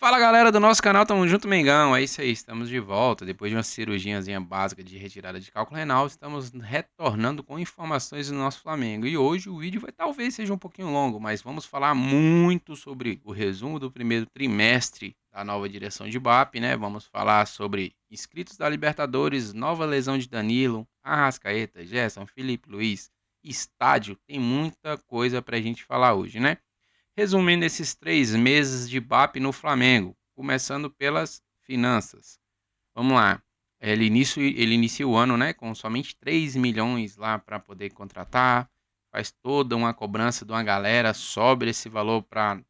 Fala galera do nosso canal, tamo junto, Mengão. É isso aí, estamos de volta. Depois de uma cirurgiazinha básica de retirada de cálculo renal, estamos retornando com informações do nosso Flamengo. E hoje o vídeo talvez seja um pouquinho longo, mas vamos falar muito sobre o resumo do primeiro trimestre da nova direção de BAP, né? Vamos falar sobre inscritos da Libertadores, nova lesão de Danilo, Arrascaeta, Gerson, Felipe Luiz, estádio. Tem muita coisa pra gente falar hoje, né? Resumindo esses 3 meses de BAP no Flamengo, começando pelas finanças. Vamos lá. Ele inicia o ano, né, com somente 3 milhões lá para poder contratar, faz toda uma cobrança de uma galera, sobe esse valor para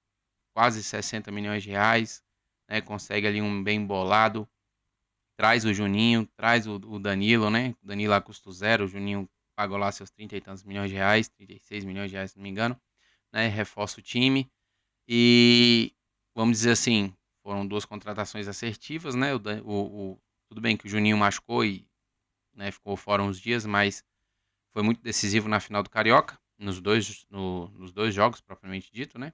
quase 60 milhões de reais, né, consegue ali um bem bolado, traz o Juninho, traz o Danilo, né, o Danilo a custo zero, o Juninho pagou lá seus 30 e tantos milhões de reais, 36 milhões de reais, se não me engano, né, reforça o time. E vamos dizer assim, foram duas contratações assertivas, né? Tudo bem que o Juninho machucou e, né, ficou fora uns dias, mas foi muito decisivo na final do Carioca, nos dois jogos, propriamente dito, né?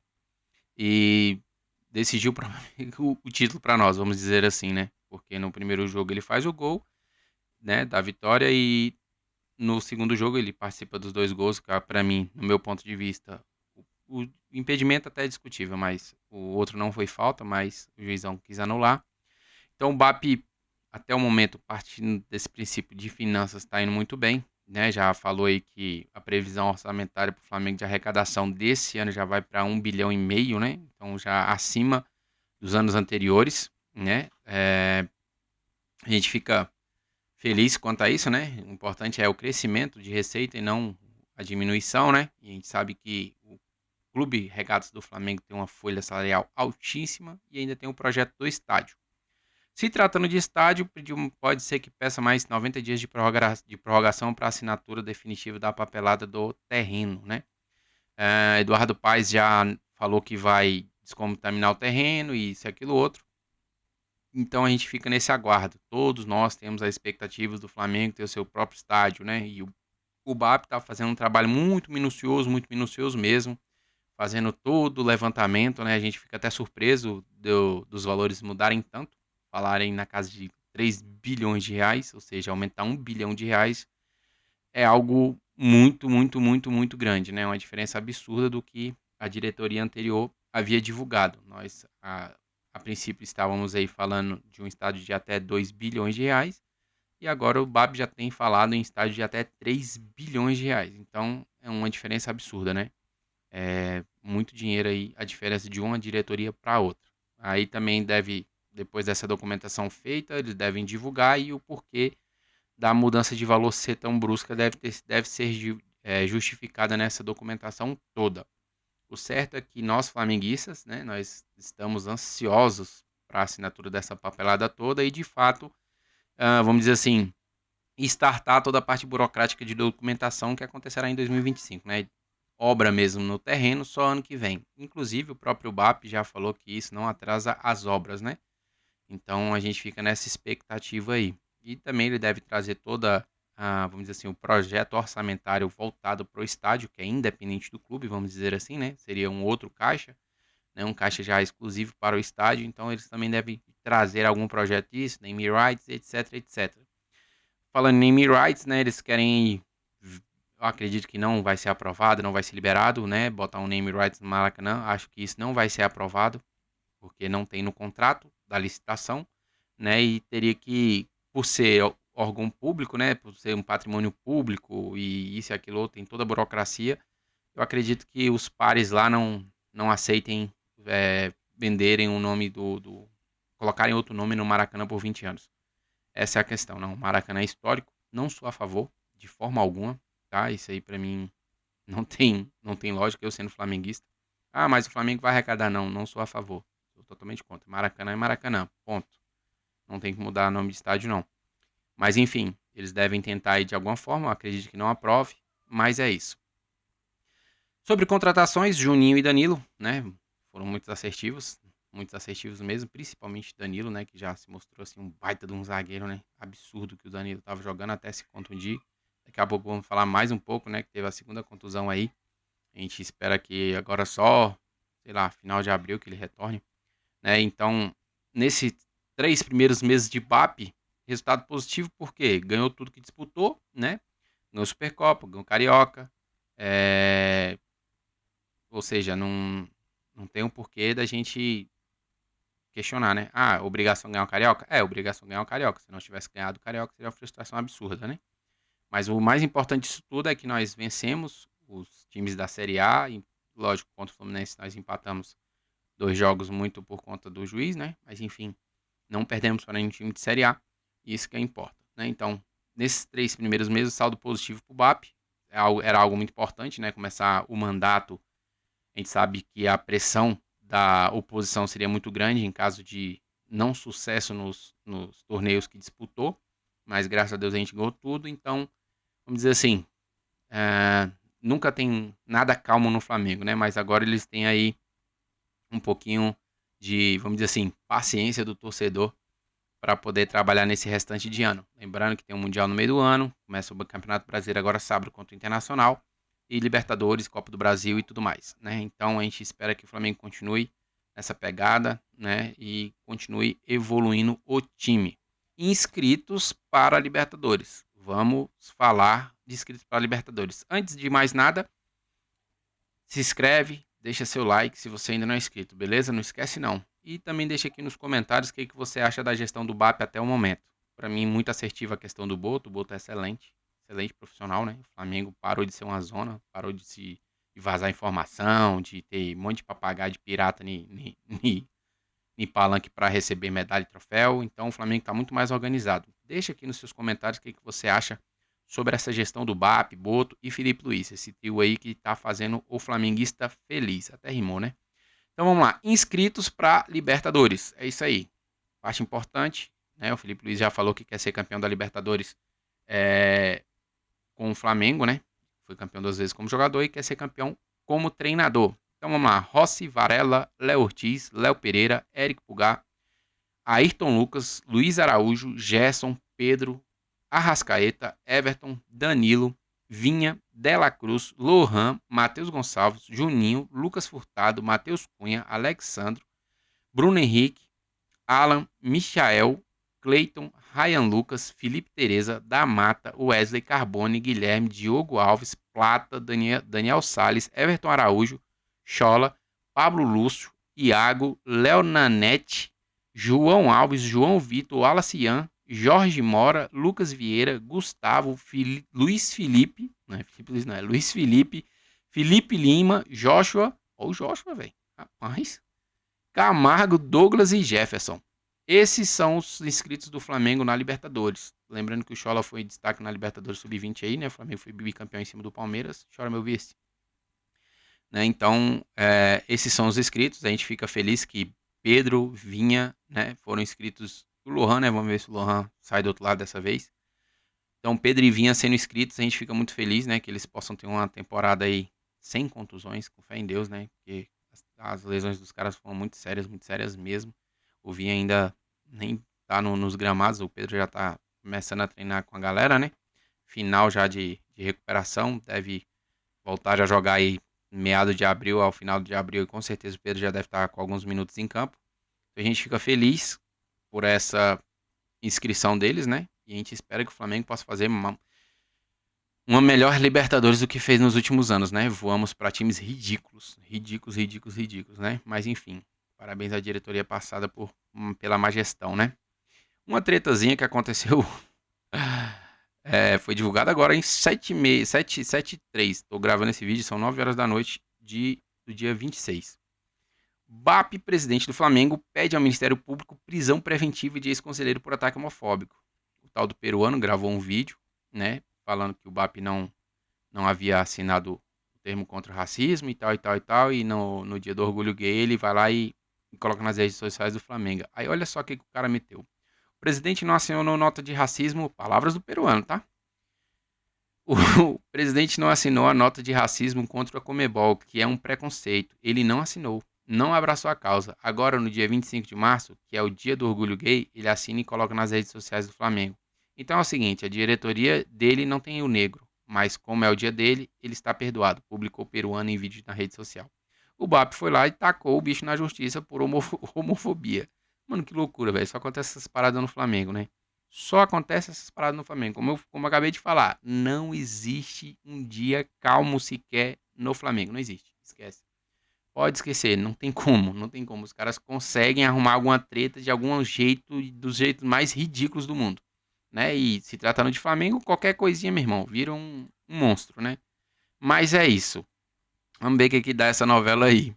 E decidiu o título para nós, vamos dizer assim, né? Porque no primeiro jogo ele faz o gol, né, da vitória e no segundo jogo ele participa dos dois gols, que para mim, no meu ponto de vista, o impedimento até é discutível, mas o outro não foi falta, mas o juizão quis anular. Então o BAP, até o momento, partindo desse princípio de finanças, está indo muito bem. Né? Já falou aí que a previsão orçamentária para o Flamengo de arrecadação desse ano já vai para 1,5 bilhão, né? Então já acima dos anos anteriores, né? A gente fica feliz quanto a isso, né? O importante é o crescimento de receita e não a diminuição, né? E a gente sabe que o Clube Regatas do Flamengo tem uma folha salarial altíssima e ainda tem o projeto do estádio. Se tratando de estádio, pode ser que peça mais 90 dias de prorrogação para a assinatura definitiva da papelada do terreno, né? Eduardo Paes já falou que vai descontaminar o terreno e isso e aquilo outro. Então a gente fica nesse aguardo. Todos nós temos as expectativas do Flamengo ter o seu próprio estádio, né? E o BAP está fazendo um trabalho muito minucioso mesmo, fazendo todo o levantamento, né? A gente fica até surpreso dos valores mudarem tanto, falarem na casa de 3 bilhões de reais, ou seja, aumentar 1 bilhão de reais, é algo muito grande, né? Uma diferença absurda do que a diretoria anterior havia divulgado. Nós, a princípio, estávamos aí falando de um estádio de até 2 bilhões de reais, e agora o BAB já tem falado em estádio de até 3 bilhões de reais. Então, é uma diferença absurda, né? É muito dinheiro aí, a diferença de uma diretoria para outra. Aí também deve, depois dessa documentação feita, eles devem divulgar e o porquê da mudança de valor ser tão brusca deve ser justificada nessa documentação toda. O certo é que nós flamenguistas, né, nós estamos ansiosos para a assinatura dessa papelada toda e de fato, vamos dizer assim, startar toda a parte burocrática de documentação que acontecerá em 2025, né? Obra mesmo no terreno só ano que vem. Inclusive o próprio BAP já falou que isso não atrasa as obras, né? Então a gente fica nessa expectativa aí. E também ele deve trazer toda, vamos dizer assim, o projeto orçamentário voltado para o estádio, que é independente do clube, vamos dizer assim, né? Seria um outro caixa, né? Um caixa já exclusivo para o estádio. Então eles também devem trazer algum projeto disso, name rights, etc, etc. Falando em name rights, né? Eles querem, eu acredito que não vai ser aprovado, não vai ser liberado, né? Botar um name rights no Maracanã. Acho que isso não vai ser aprovado, porque não tem no contrato da licitação, né? E teria que, por ser órgão público, né? Por ser um patrimônio público e isso e aquilo outro, tem toda a burocracia. Eu acredito que os pares lá não aceitem venderem o nome colocarem outro nome no Maracanã por 20 anos. Essa é a questão, não. O Maracanã é histórico, não sou a favor, de forma alguma, tá? Isso aí pra mim não tem lógica, eu sendo flamenguista. Ah, mas o Flamengo vai arrecadar, não sou a favor. Sou totalmente contra. Maracanã é Maracanã, ponto. Não tem que mudar o nome de estádio, não. Mas enfim, eles devem tentar aí de alguma forma, eu acredito que não aprove, mas é isso. Sobre contratações, Juninho e Danilo, né? Foram muitos assertivos mesmo, principalmente Danilo, né? Que já se mostrou assim um baita de um zagueiro, né? Absurdo que o Danilo estava jogando até se contundir. Daqui a pouco vamos falar mais um pouco, né? Que teve a segunda contusão aí. A gente espera que agora só, sei lá, final de abril que ele retorne. né? Então, nesses 3 primeiros meses de BAP, resultado positivo porque ganhou tudo que disputou, né? Ganhou Supercopa, ganhou Carioca, ou seja, não tem um porquê da gente questionar, né? Ah, obrigação ganhar o Carioca? É, obrigação ganhar o Carioca. Se não tivesse ganhado o Carioca, seria uma frustração absurda, né? Mas o mais importante disso tudo é que nós vencemos os times da Série A. E, lógico, contra o Fluminense nós empatamos 2 jogos muito por conta do juiz, né? Mas enfim, não perdemos para nenhum time de Série A. E isso que importa, né? Então, nesses 3 primeiros meses, saldo positivo para o BAP. Era algo muito importante, né? Começar o mandato. A gente sabe que a pressão da oposição seria muito grande em caso de não sucesso nos torneios que disputou. Mas graças a Deus a gente ganhou tudo. Então, vamos dizer assim, nunca tem nada calmo no Flamengo, né? Mas agora eles têm aí um pouquinho de, vamos dizer assim, paciência do torcedor para poder trabalhar nesse restante de ano. Lembrando que tem um Mundial no meio do ano, começa o Campeonato Brasileiro agora sábado contra o Internacional, e Libertadores, Copa do Brasil e tudo mais, né? Então a gente espera que o Flamengo continue nessa pegada, né? E continue evoluindo o time. Inscritos para a Libertadores. Vamos falar de inscritos para a Libertadores. Antes de mais nada, se inscreve, deixa seu like se você ainda não é inscrito, beleza? Não esquece não. E também deixa aqui nos comentários o que você acha da gestão do BAP até o momento. Para mim, muito assertiva a questão do Boto. O Boto é excelente, excelente profissional, né? O Flamengo parou de ser uma zona, parou de vazar informação, de ter um monte de papagaio de pirata em palanque para receber medalha e troféu. Então o Flamengo está muito mais organizado. Deixa aqui nos seus comentários o que você acha sobre essa gestão do BAP, Boto e Felipe Luiz, esse trio aí que está fazendo o flamenguista feliz. Até rimou, né? Então vamos lá, inscritos para Libertadores. É isso aí, parte importante, né? O Felipe Luiz já falou que quer ser campeão da Libertadores com o Flamengo, né? Foi campeão 2 vezes como jogador e quer ser campeão como treinador. Então vamos lá, Rossi, Varela, Léo Ortiz, Léo Pereira, Érico Pulgar, Ayrton Lucas, Luiz Araújo, Gerson, Pedro, Arrascaeta, Everton, Danilo, Vinha, Dela Cruz, Lohan, Matheus Gonçalves, Juninho, Lucas Furtado, Matheus Cunha, Alexandro, Bruno Henrique, Alan, Michael, Cleiton, Ryan Lucas, Felipe Tereza, da Mata, Wesley Carbone, Guilherme, Diogo Alves, Plata, Daniel Salles, Everton Araújo, Chola, Pablo Lúcio, Iago, Léo Nanete, João Alves, João Vitor, Wallace Jorge Mora, Lucas Vieira, Gustavo, Luiz Felipe, não é Felipe Luiz, não é Luiz Felipe, Felipe Lima, Joshua, ou Joshua, velho, rapaz, Camargo, Douglas e Jefferson. Esses são os inscritos do Flamengo na Libertadores. Lembrando que o Chola foi destaque na Libertadores Sub-20 aí, né? O Flamengo foi bicampeão em cima do Palmeiras. Chora meu vice. Né? Então, esses são os inscritos. A gente fica feliz que Pedro, Vinha, né? Foram inscritos. O Lohan, né? Vamos ver se o Lohan sai do outro lado dessa vez. Então, Pedro e Vinha sendo inscritos, a gente fica muito feliz, né? Que eles possam ter uma temporada aí sem contusões, com fé em Deus, né? Porque as lesões dos caras foram muito sérias mesmo. O Vinha ainda nem tá nos gramados, o Pedro já tá começando a treinar com a galera, né? Final já de recuperação, deve voltar a jogar aí meado de abril ao final de abril, e com certeza o Pedro já deve estar com alguns minutos em campo. Então a gente fica feliz por essa inscrição deles, né? E a gente espera que o Flamengo possa fazer uma melhor Libertadores do que fez nos últimos anos, né? Voamos para times ridículos, né? Mas enfim, parabéns à diretoria passada pela má gestão, né? Uma tretazinha que aconteceu foi divulgada agora em 7h03. Estou gravando esse vídeo, são 9 horas da noite do dia 26. BAP, presidente do Flamengo, pede ao Ministério Público prisão preventiva de ex-conselheiro por ataque homofóbico. O tal do peruano gravou um vídeo, né? Falando que o BAP não havia assinado o termo contra o racismo e tal, e no dia do orgulho gay ele vai lá e coloca nas redes sociais do Flamengo. Aí olha só o que o cara meteu. O presidente não assinou nota de racismo, palavras do peruano, tá? O presidente não assinou a nota de racismo contra a Comebol, que é um preconceito. Ele não assinou, não abraçou a causa. Agora, no dia 25 de março, que é o dia do orgulho gay, ele assina e coloca nas redes sociais do Flamengo. Então é o seguinte, a diretoria dele não tem o negro, mas como é o dia dele, ele está perdoado, publicou o peruano em vídeo na rede social. O BAP foi lá e tacou o bicho na justiça por homofobia. Mano, que loucura, velho. Só acontece essas paradas no Flamengo, né? Só acontece essas paradas no Flamengo. Como eu acabei de falar, não existe um dia calmo sequer no Flamengo. Não existe. Esquece. Pode esquecer, não tem como, não tem como. Os caras conseguem arrumar alguma treta de algum jeito, dos jeitos mais ridículos do mundo, né? E se tratando de Flamengo, qualquer coisinha, meu irmão, vira um monstro, né? Mas é isso. Vamos ver o que dá essa novela aí.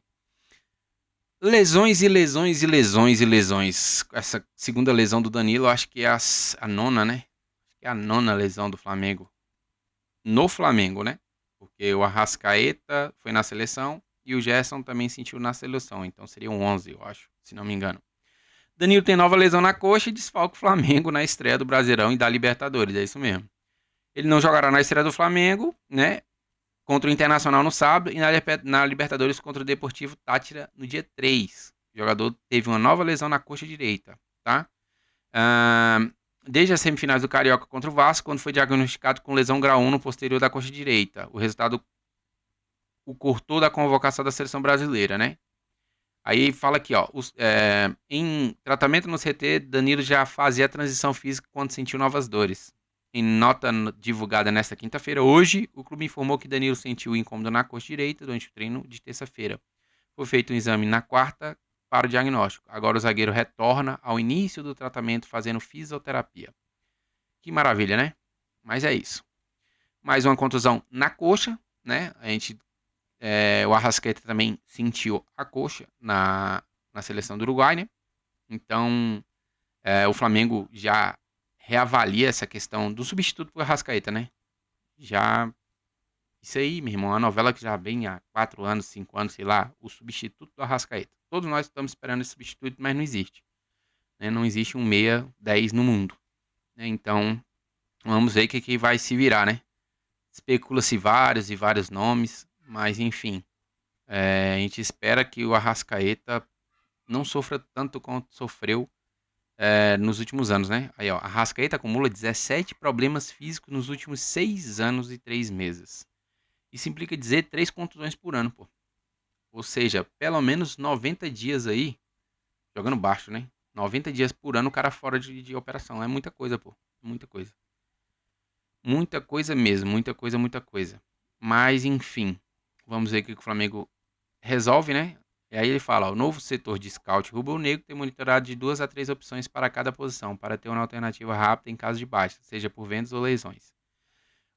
Lesões e lesões e lesões e lesões. Essa segunda lesão do Danilo, acho que é a nona, né? Acho que é a nona lesão do Flamengo. No Flamengo, né? Porque o Arrascaeta foi na seleção e o Gerson também sentiu na seleção. Então seriam 11, eu acho, se não me engano. Danilo tem nova lesão na coxa e desfalca o Flamengo na estreia do Brasileirão e da Libertadores. É isso mesmo. Ele não jogará na estreia do Flamengo, né? Contra o Internacional no sábado e na Libertadores contra o Deportivo Táchira no dia 3. O jogador teve uma nova lesão na coxa direita, tá? Desde as semifinais do Carioca contra o Vasco, quando foi diagnosticado com lesão grau 1 no posterior da coxa direita. O resultado o cortou da convocação da seleção brasileira, né? Aí fala aqui, ó, em tratamento no CT, Danilo já fazia a transição física quando sentiu novas dores. Em nota divulgada nesta quinta-feira, hoje, o clube informou que Danilo sentiu incômodo na coxa direita durante o treino de terça-feira. Foi feito um exame na quarta para o diagnóstico. Agora o zagueiro retorna ao início do tratamento fazendo fisioterapia. Que maravilha, né? Mas é isso. Mais uma contusão na coxa, né? O Arrascaeta também sentiu a coxa na seleção do Uruguai, né? Então, o Flamengo já reavalia essa questão do substituto pro Arrascaeta, né? Já. Isso aí, meu irmão, é uma novela que já vem há 4 anos, 5 anos, sei lá, o substituto do Arrascaeta. Todos nós estamos esperando esse substituto, mas não existe. Né? Não existe um meia 10 no mundo. Né? Então, vamos ver o que vai se virar, né? Especula-se vários e vários nomes, mas enfim. A gente espera que o Arrascaeta não sofra tanto quanto sofreu nos últimos anos, né? Aí, ó, Arrascaeta acumula 17 problemas físicos nos últimos 6 anos e 3 meses. Isso implica dizer 3 contusões por ano, pô. Ou seja, pelo menos 90 dias aí, jogando baixo, né? 90 dias por ano o cara fora de operação. É muita coisa, pô. Muita coisa. Muita coisa mesmo, muita coisa, muita coisa. Mas, enfim, vamos ver o que o Flamengo resolve, né? E aí ele fala, ó, o novo setor de scout rubro-negro tem monitorado de 2 a 3 opções para cada posição, para ter uma alternativa rápida em caso de baixa, seja por vendas ou lesões.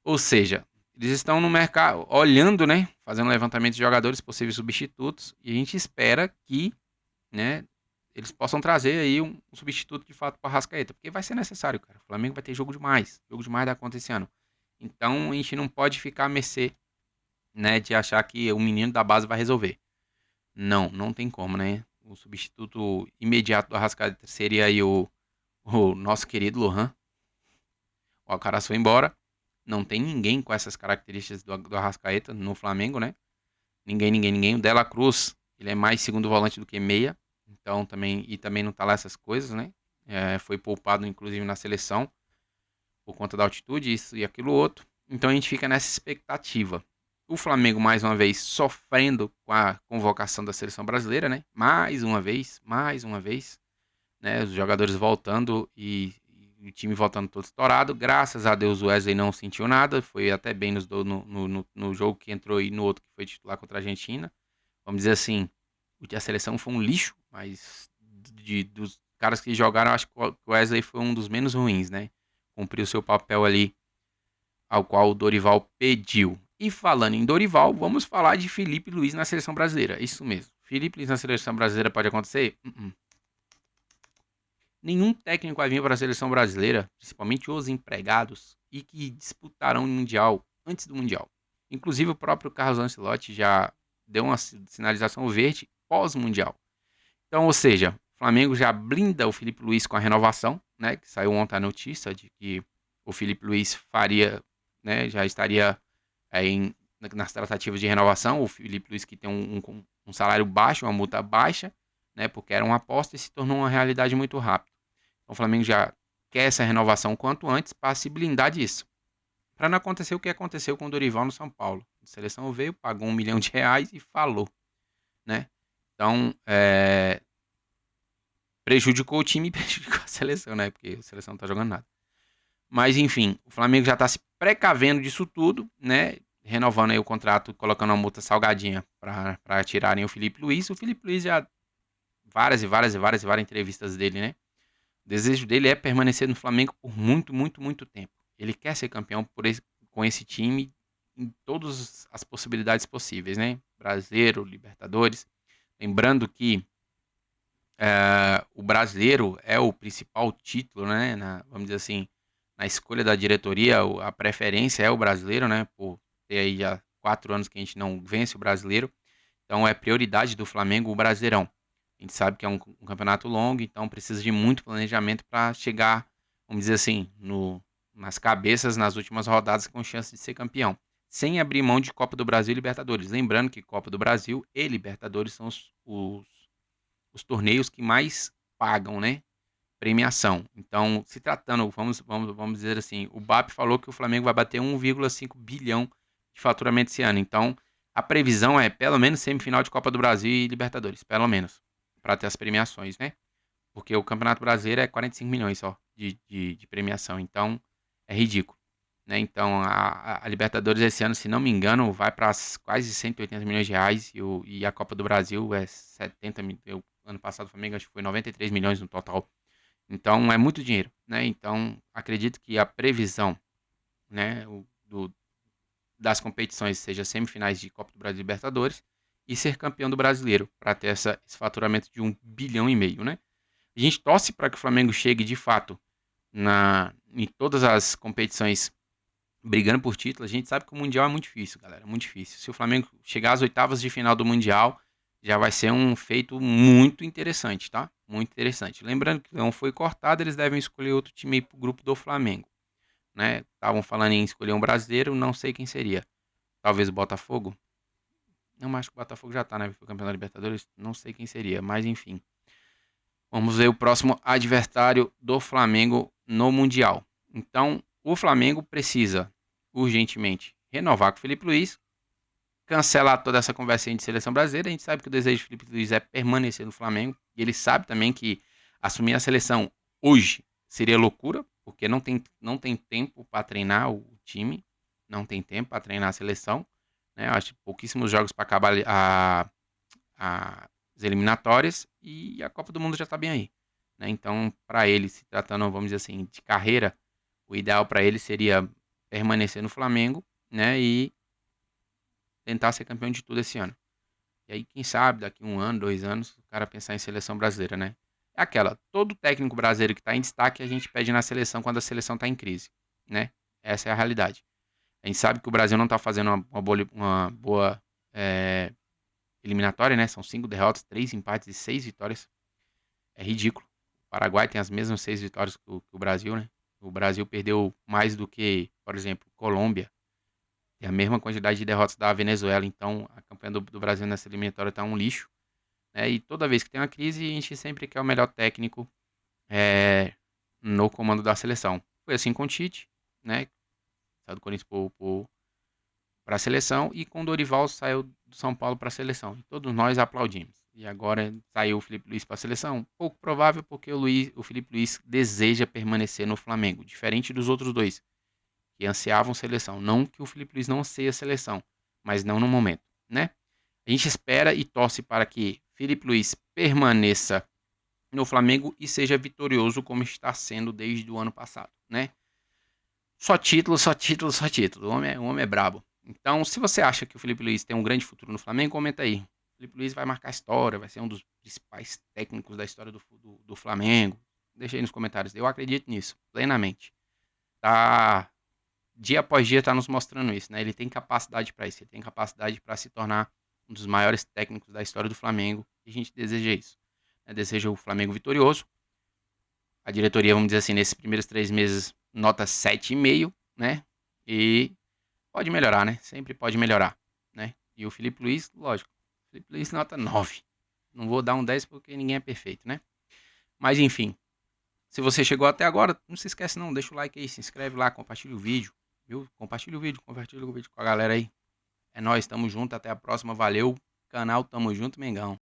Ou seja, eles estão no mercado olhando, né? Fazendo levantamento de jogadores, possíveis substitutos, e a gente espera que, né, eles possam trazer aí um substituto de fato para a Arrascaeta, porque vai ser necessário, cara. O Flamengo vai ter jogo demais da conta esse ano. Então a gente não pode ficar à mercê, né, de achar que o menino da base vai resolver. Não tem como, né? O substituto imediato do Arrascaeta seria aí o nosso querido Lohan. O Alcaraz foi embora. Não tem ninguém com essas características do Arrascaeta no Flamengo, né? Ninguém. O Dela Cruz, ele é mais segundo volante do que meia. Então também não tá lá essas coisas, né? Foi poupado, inclusive, na seleção. Por conta da altitude, isso e aquilo outro. Então a gente fica nessa expectativa. O Flamengo, mais uma vez, sofrendo com a convocação da seleção brasileira, né? Mais uma vez, né? Os jogadores voltando e o time voltando todo estourado. Graças a Deus o Wesley não sentiu nada. Foi até bem no jogo que entrou e no outro que foi titular contra a Argentina. Vamos dizer assim, a seleção foi um lixo, mas dos caras que jogaram, acho que o Wesley foi um dos menos ruins, né? Cumpriu seu papel ali ao qual o Dorival pediu. E falando em Dorival, vamos falar de Felipe Luiz na seleção brasileira. Isso mesmo. Felipe Luiz na seleção brasileira pode acontecer? Nenhum técnico vai vir para a seleção brasileira, principalmente os empregados, e que disputarão o Mundial antes do Mundial. Inclusive o próprio Carlos Ancelotti já deu uma sinalização verde pós-Mundial. Então, ou seja, o Flamengo já blinda o Felipe Luiz com a renovação, né? Que saiu ontem a notícia de que o Felipe Luiz faria, né? Já estaria nas tratativas de renovação. O Felipe Luiz que tem um salário baixo, uma multa baixa, né? Porque era uma aposta e se tornou uma realidade muito rápido. Então, o Flamengo já quer essa renovação quanto antes para se blindar disso. Para não acontecer o que aconteceu com o Dorival no São Paulo. A seleção veio, pagou R$ 1 milhão e falou. né? Então, prejudicou o time e prejudicou a seleção, né? Porque a seleção não tá jogando nada. Mas, enfim, o Flamengo já tá se precavendo disso tudo, né? Renovando aí o contrato, colocando uma multa salgadinha para tirarem o Felipe Luiz. O Felipe Luiz já várias entrevistas dele, né? O desejo dele é permanecer no Flamengo por muito, muito, muito tempo. Ele quer ser campeão com esse time em todas as possibilidades possíveis, né? Brasileiro, Libertadores. Lembrando que o brasileiro é o principal título, né? Vamos dizer assim, na escolha da diretoria, a preferência é o brasileiro, né? Por ter aí já 4 anos que a gente não vence o brasileiro. Então é prioridade do Flamengo o Brasileirão. A gente sabe que é um campeonato longo, então precisa de muito planejamento para chegar, vamos dizer assim, nas cabeças nas últimas rodadas com chance de ser campeão. Sem abrir mão de Copa do Brasil e Libertadores. Lembrando que Copa do Brasil e Libertadores são os torneios que mais pagam, né? Premiação. Então, se tratando, vamos dizer assim, o BAP falou que o Flamengo vai bater 1,5 bilhão de faturamento esse ano. Então, a previsão é pelo menos semifinal de Copa do Brasil e Libertadores, pelo menos, para ter as premiações, né? Porque o Campeonato Brasileiro é 45 milhões só de premiação. Então, é ridículo. Né? Então, a Libertadores esse ano, se não me engano, vai para quase 180 milhões de reais e a Copa do Brasil é 70 milhões. Ano passado o Flamengo acho que foi 93 milhões no total. Então é muito dinheiro, né? Então acredito que a previsão, né, das competições seja semifinais de Copa do Brasil e Libertadores e ser campeão do Brasileiro para ter esse faturamento de 1,5 bilhão, né? A gente torce para que o Flamengo chegue de fato em todas as competições brigando por título. A gente sabe que o Mundial é muito difícil, galera, muito difícil. Se o Flamengo chegar às oitavas de final do Mundial, já vai ser um feito muito interessante, tá? Muito interessante. Lembrando que o Leão foi cortado, eles devem escolher outro time aí pro grupo do Flamengo, né? Estavam falando em escolher um brasileiro, não sei quem seria. Talvez o Botafogo? Não, mas acho que o Botafogo já tá, né? Foi campeão da Libertadores, não sei quem seria, mas enfim. Vamos ver o próximo adversário do Flamengo no Mundial. Então, o Flamengo precisa urgentemente renovar com o Felipe Luiz, cancelar toda essa conversa de seleção brasileira. A gente sabe que o desejo do Felipe Luiz é permanecer no Flamengo. E ele sabe também que assumir a seleção hoje seria loucura, porque não tem tempo para treinar o time, não tem tempo para treinar a seleção. Né? Acho pouquíssimos jogos para acabar as eliminatórias e a Copa do Mundo já está bem aí. Né? Então, para ele, se tratando, vamos dizer assim, de carreira, o ideal para ele seria permanecer no Flamengo, né? E tentar ser campeão de tudo esse ano. E aí, quem sabe, daqui 1 ano, 2 anos, o cara pensar em seleção brasileira, né? É aquela, todo técnico brasileiro que está em destaque, a gente pede na seleção quando a seleção está em crise, né? Essa é a realidade. A gente sabe que o Brasil não está fazendo uma boa eliminatória, né? São 5 derrotas, 3 empates e 6 vitórias. É ridículo. O Paraguai tem as mesmas 6 vitórias que o Brasil, né? O Brasil perdeu mais do que, por exemplo, Colômbia. Tem a mesma quantidade de derrotas da Venezuela. Então, a campanha do Brasil nessa eliminatória está um lixo. Né? E toda vez que tem uma crise, a gente sempre quer o melhor técnico no comando da seleção. Foi assim com o Tite, né? Saiu do Corinthians para a seleção, e com o Dorival saiu do São Paulo para a seleção. E todos nós aplaudimos. E agora saiu o Felipe Luiz para a seleção. Pouco provável, porque o Felipe Luiz deseja permanecer no Flamengo, diferente dos outros dois, que ansiavam seleção. Não que o Felipe Luiz não anseie a seleção, mas não no momento, né? A gente espera e torce para que Felipe Luiz permaneça no Flamengo e seja vitorioso como está sendo desde o ano passado, né? Só título, só título, só título. O homem é brabo. Então, se você acha que o Felipe Luiz tem um grande futuro no Flamengo, comenta aí. O Felipe Luiz vai marcar história, vai ser um dos principais técnicos da história do Flamengo. Deixa aí nos comentários. Eu acredito nisso, plenamente. Tá, dia após dia tá nos mostrando isso, né? Ele tem capacidade para isso, ele tem capacidade para se tornar um dos maiores técnicos da história do Flamengo. E a gente deseja isso. Né? Deseja o Flamengo vitorioso. A diretoria, vamos dizer assim, nesses primeiros 3 meses, nota 7,5, né? E pode melhorar, né? Sempre pode melhorar, né? E o Felipe Luiz, lógico, o Felipe Luiz nota 9. Não vou dar um 10 porque ninguém é perfeito, né? Mas enfim, se você chegou até agora, não se esquece não, deixa o like aí, se inscreve lá, compartilha o vídeo, viu? Compartilha o vídeo com a galera aí. É nóis, tamo junto, até a próxima, valeu. canal Tamo Junto Mengão.